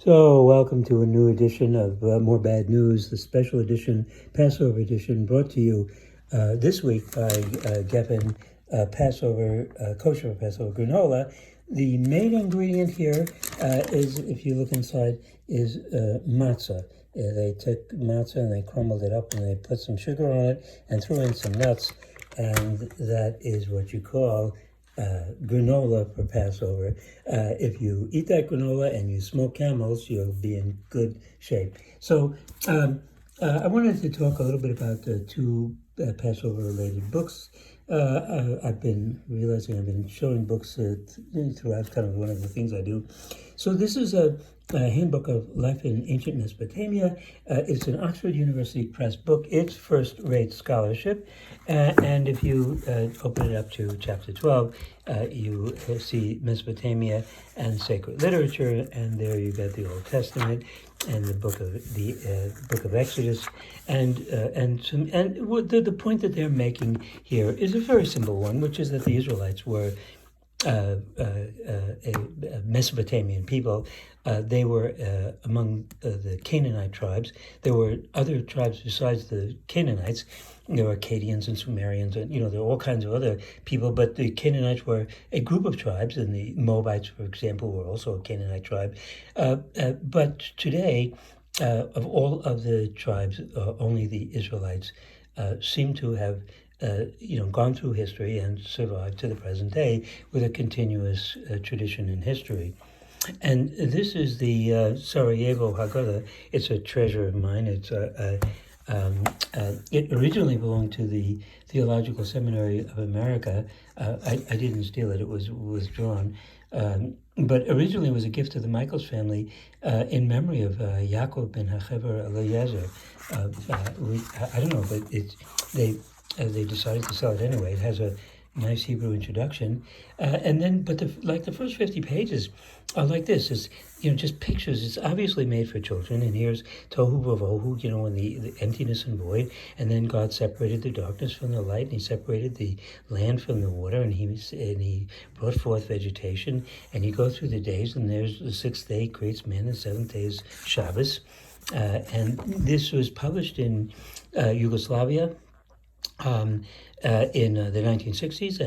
So, welcome to a new edition of More Bad News, the special edition, Passover edition, brought to you this week by Geffen Kosher Passover granola. The main ingredient here is, if you look inside, is matzah. They took matzah and they crumbled it up and they put some sugar on it and threw in some nuts, and that is what you call granola for Passover. If you eat that granola and you smoke camels, you'll be in good shape. So I wanted to talk a little bit about two Passover-related books. I've been realizing I've been showing books throughout, kind of one of the things I do. So this is a handbook of life in ancient Mesopotamia. It's an Oxford University Press book. It's first-rate scholarship. And if you open it up to chapter 12, you see Mesopotamia and sacred literature, and there you got the Old Testament and the book of Exodus, and the point that they're making here is a very simple one, which is that the Israelites were a Mesopotamian people. They were among the Canaanite tribes. There were other tribes besides the Canaanites. There were Akkadians and Sumerians, and there were all kinds of other people. But the Canaanites were a group of tribes, and the Moabites, for example, were also a Canaanite tribe. But today, of all of the tribes, only the Israelites seem to have gone through history and survived to the present day with a continuous tradition in history. And this is the Sarajevo Hagadah. It's a treasure of mine. It originally belonged to the Theological Seminary of America. I didn't steal it. It was withdrawn. But originally it was a gift to the Michaels family in memory of Yaakov ben Hachever Eliezer. I don't know, but they decided to sell it anyway. It has a nice Hebrew introduction, but the first 50 pages are like this. It's just pictures. It's obviously made for children, and here's tohu vavohu, and the emptiness and void, and then God separated the darkness from the light, and He separated the land from the water, and He brought forth vegetation, and you go through the days, and there's the sixth day creates man, the seventh day is Shabbos, and this was published in Yugoslavia. In the 1960s,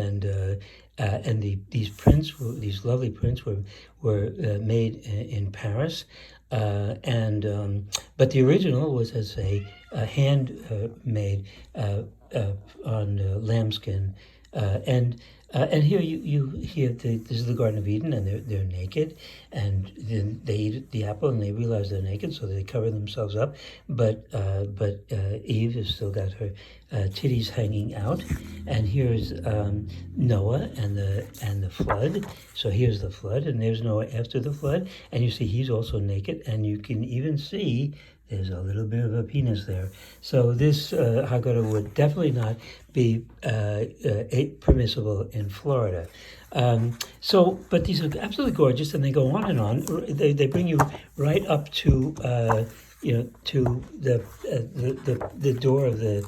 and these prints, these lovely prints, were made in Paris, but the original was, as a hand made on lambskin, and here you hear this is the Garden of Eden, and they're naked, and then they eat the apple and they realize they're naked, so they cover themselves up. But Eve has still got her titties hanging out, and here's Noah and the flood. So here's the flood, and there's Noah after the flood, and you see he's also naked, and you can even see there's a little bit of a penis there. So this Haggadah would definitely not be permissible in Florida. But these are absolutely gorgeous, and they go on and on. They bring you right up to to the door of the.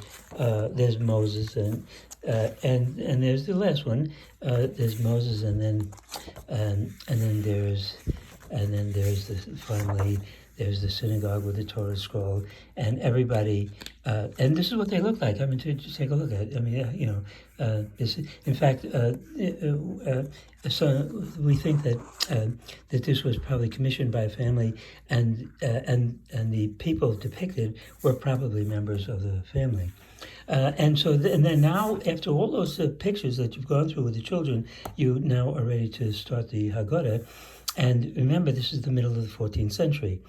There's Moses and there's the last one. There's Moses, and then there's finally. There's the synagogue with the Torah scroll, and everybody, and this is what they look like. I mean, to just take a look at it. I mean, this. In fact, so we think that this was probably commissioned by a family, and the people depicted were probably members of the family. And then now, after all those pictures that you've gone through with the children, you now are ready to start the Haggadah. And remember, this is the middle of the 14th century.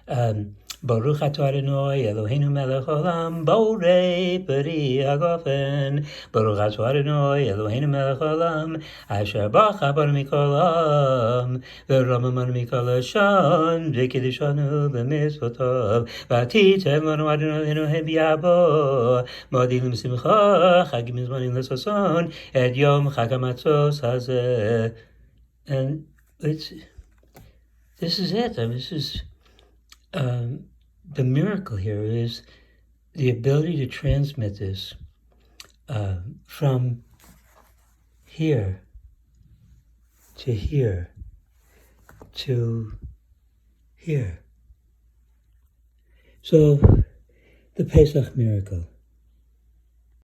Baruch atah Adonai Eloheinu melech haolam borei peri hagofen. Baruch atah Adonai Eloheinu melech haolam asher bacha bar mikol ha'am v'ramamanu mikol ha'shan v'kiddishanu b'mitzvotav v'atitem lanu Adonai Eloheinu b'yavo mo'adim l'simcha chagim zmanim l'sason et yom chag hamatzos hazeh. And this is it. I mean, this is the miracle here is the ability to transmit this from here to here to here. So, the Pesach Miracle.